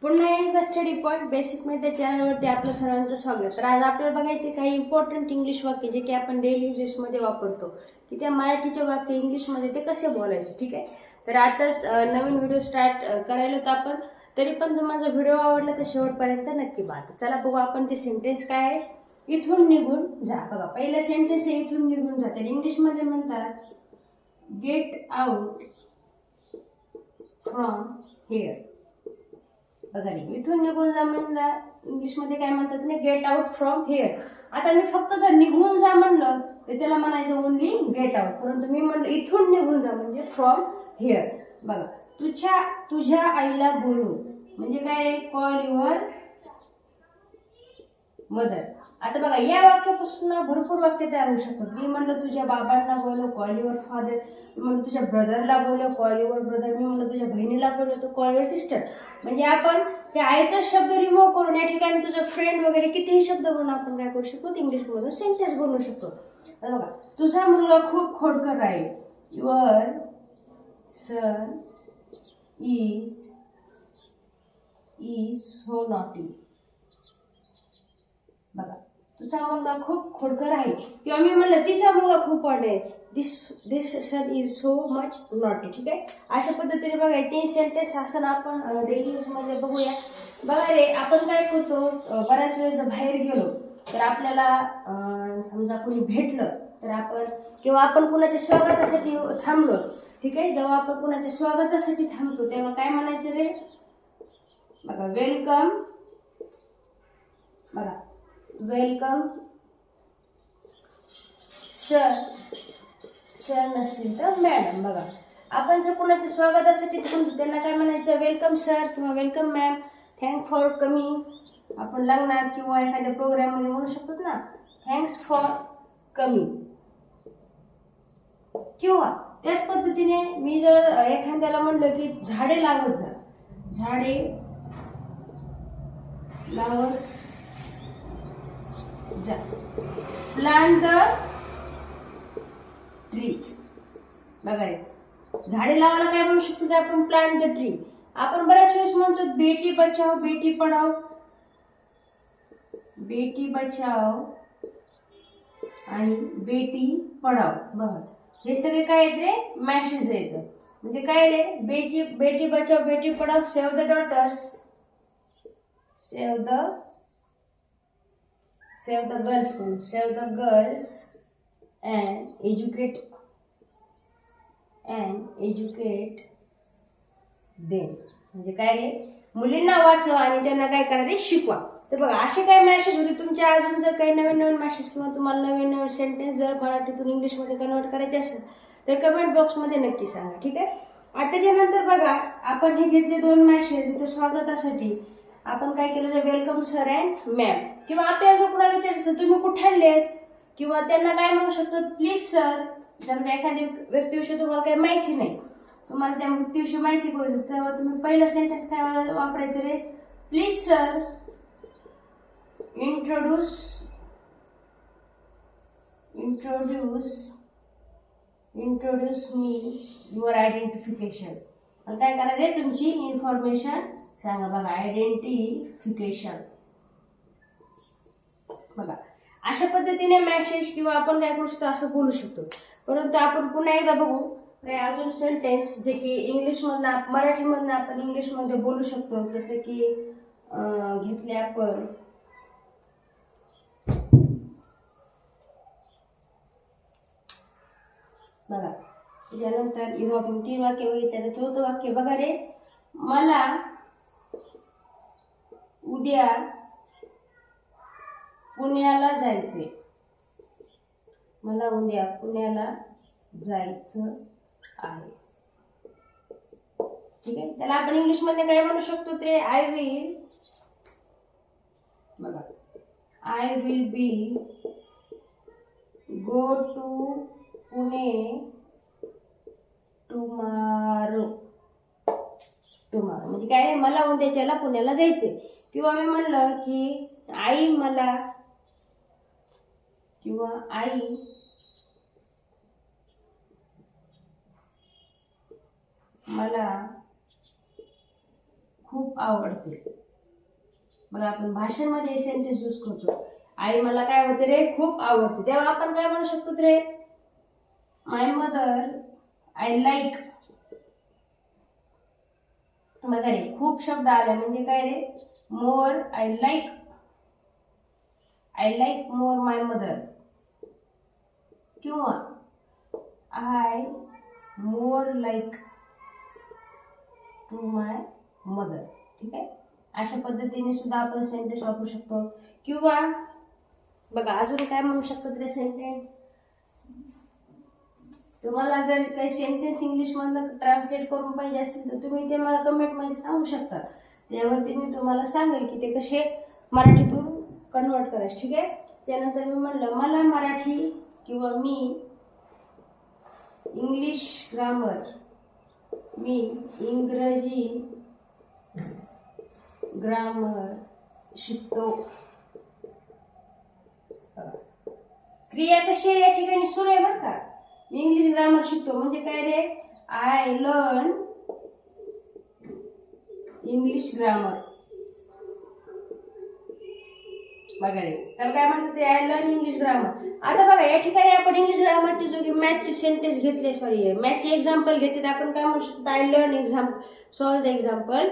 पुन्हा एकदा study point basic मध्ये चॅनलवरती आपलं सर्वांचं स्वागत. तर आज आपल्याला बघायचे काही इम्पॉर्टंट इंग्लिश वाक्य जे की आपण डेली यूजेसमध्ये वापरतो, की त्या मराठीचे वाक्य इंग्लिशमध्ये ते कसे बोलायचे. ठीक आहे, तर आताच नवीन व्हिडिओ स्टार्ट करायला होता आपण, तरी पण तुम्हाला व्हिडिओ आवडला तर शेवटपर्यंत नक्की पहा. चला बघू आपण ते सेंटेन्स काय आहे. इथून निघून जा. बघा पहिलं सेंटेन्स आहे इथून निघून जा. तर इंग्लिशमध्ये म्हणतात गेट आउट फ्रॉम हिअर. बघा इथून निघून जा म्हणजे इंग्लिशमध्ये काय म्हणतात ना, गेट आउट फ्रॉम हिअर. आता मी फक्त जर निघून जा म्हणलं तर त्याला म्हणायचं ओनली गेट आउट, परंतु मी म्हणलं इथून निघून जा म्हणजे फ्रॉम हिअर. बघा तुझ्या आईला बोलू म्हणजे काय, कॉल युअर मदर. आता बघा या वाक्यापासून भरपूर वाक्य तयार होऊ शकतात. मी म्हणलं तुझ्या बाबांना बोलव, कॉल युअर फादर. मी म्हणलं तुझ्या ब्रदरला बोलव, कॉल युअर ब्रदर. मी म्हणलं तुझ्या बहिणीला बोलव, तर कॉल युअर सिस्टर. म्हणजे आपण ते आईचा शब्द रिमूव्ह करून या ठिकाणी तुझं फ्रेंड वगैरे कितीही शब्द बनवून आपण काय करू शकतो, इंग्लिशमधून सेंटेन्स बनवू शकतो. आता बघा तुझा मुलगा खूप खोडकर आहे. Your son is so naughty. बघा तुझा मुलगा खूप खोडकर आहे, किंवा मी म्हणलं तिचा मुलगा खूप वाढलाय, दिस सन इज सो मच नॉटी. ठीक आहे, अशा पद्धतीने बघा 3 सेंटेन्स असं आपण डेली यूजमध्ये बघूया. बघा रे, आपण काय करतो, बऱ्याच वेळेस जर बाहेर गेलो तर आपल्याला समजा कोणी भेटलं तर आपण, किंवा आपण कुणाच्या स्वागतासाठी थांबलो. ठीक आहे, जेव्हा आपण कुणाच्या स्वागतासाठी थांबतो तेव्हा काय म्हणायचं रे. बघा वेलकम. बघा वेलकम सर नसतील तर मॅडम. बघा आपण जर कोणाच्या स्वागतासाठी थांबतो त्यांना काय म्हणायचं, वेलकम सर किंवा welcome ma'am, thank for coming. आपण लग्नात किंवा एखाद्या प्रोग्राममध्ये म्हणू शकतो ना, थँक्स फॉर कमिंग. किंवा त्याच पद्धतीने मी जर एखाद्याला म्हणलं की झाडे लावत जा, झाडे लावत जा, प्लांट द ट्रीज. बघा रे, झाडे लावायला काय म्हणू शकतो आपण, प्लांट द ट्री. आपण बऱ्याच वेळेस म्हणतो बेटी बचाओ बेटी पढाओ, बेटी बचाओ आणि बेटी पढाओ. बघा हे सगळे काय आहेत रे, मॅसेज आहेत. म्हणजे काय रे, बेटी बचाओ बेटी पढाओ, save the daughters, save the girls and educate them. म्हणजे काय रे, मुलींना वाचवा आणि त्यांना काय करा रे, शिकवा. तर बघा असे काय मॅसेज होते तुमच्या. अजून जर काही नवीन मॅसेज किंवा तुम्हाला नवीन सेंटेन्स जर मराठीतून इंग्लिशमध्ये कन्वर्ट करायचे असेल तर कमेंट बॉक्समध्ये नक्की सांगा. ठीक आहे, आता त्याच्यानंतर बघा आपण हे घेतले 2 मॅसेज. इथे स्वागतासाठी आपण काय केलं रे, वेलकम सर अँड मॅम. किंवा आपल्याला जर कुणाला विचारायचं तुम्ही कुठे आलेत, किंवा त्यांना काय म्हणू शकतो, प्लीज सर. जर एखाद्या व्यक्तीविषयी तुम्हाला काही माहिती नाही, तुम्हाला त्या व्यक्तीविषयी माहिती करू शकतो, तेव्हा तुम्ही पहिलं सेंटेन्स काय वापरायचं रे, please sir introduce me your identification. आणि काय करायचं, तुमची इन्फॉर्मेशन सांगा. बघा आयडेंटिफिकेशन. बघा अशा पद्धतीने मॅसेज किंवा आपण काय करू शकतो असं बोलू शकतो. परंतु आपण पुन्हा एकदा बघू काही अजून सेंटेन्स जे की इंग्लिशमधनं मराठीमधनं आपण इंग्लिशमध्ये बोलू शकतो. जसं की घेतले आपण बघा त्याच्यानंतर इथं आपण 3 वाक्य बघितलं. 4थं वाक्य बघा रे, मला उद्या पुण्याला जायचे. मला उद्या पुण्याला जायचं आहे. ठीक आहे, त्याला आपण इंग्लिशमध्ये काय म्हणू शकतो ते, I will be go to Pune tomorrow. म्हणजे काय, मला उद्याच्याला पुण्याला जायचे. किंवा मी म्हणलं की आई मला खूप आवडते. बघा आपण भाषणामध्ये सेंटेन्स यूज करतो. आई मला काय होते रे खूप आवडते, तेव्हा आपण काय म्हणू शकतो रे, माय मदर आय लाईक. बघा रे खूप शब्द आले म्हणजे काय रे, more I like more my mother, किंवा I more like to my mother. ठीक आहे, अशा पद्धतीने सुद्धा आपण सेंटेन्स वापरू शकतो. किंवा बघा अजून काय म्हणू शकतो ते सेंटेन्स, तुम्हाला जर काही सेंटेन्स इंग्लिशमधनं ट्रान्सलेट करून पाहिजे असेल तर तुम्ही ते मला कमेंटमध्ये सांगू शकता. त्यावरती मी तुम्हाला सांगेल की ते कसे मराठीतून कन्वर्ट करायचे. ठीक आहे, त्यानंतर मी म्हणलं मला मराठी किंवा मी इंग्लिश ग्रामर, मी इंग्रजी ग्रामर शिकतो. क्रिया कशी आहे या ठिकाणी सुरू आहे बरं का. मी इंग्लिश ग्रामर शिकतो म्हणजे काय रे, आय लर्न इंग्लिश ग्रामर. बघा रे त्याला काय म्हणतात ते, आय लर्न इंग्लिश ग्रामर. आता बघा या ठिकाणी आपण इंग्लिश ग्रामरची जोगी मॅथचे सेंटेन्स घेतले, सॉरी मॅथचे एक्झाम्पल घेतले, आपण काय म्हणू शकतो, I learn example solve the example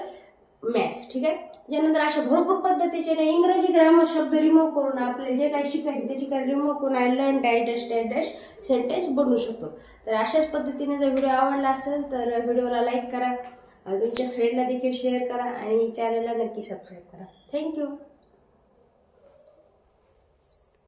math. ठीक आहे, त्यानंतर अशा भरपूर पद्धतीचे इंग्रजी ग्रामर शब्द रिमूव्ह करून आपल्याला जे काही शिकायचे त्याची काही रिमूव्ह करून I learn dash dash dash sentence बनवू शकतो. तर अशाच पद्धतीने जर व्हिडिओ आवडला असेल तर व्हिडिओला लाईक करा, तुमच्या फ्रेंडला देखील शेअर करा आणि चॅनलला नक्की सबस्क्राईब करा. थँक्यू.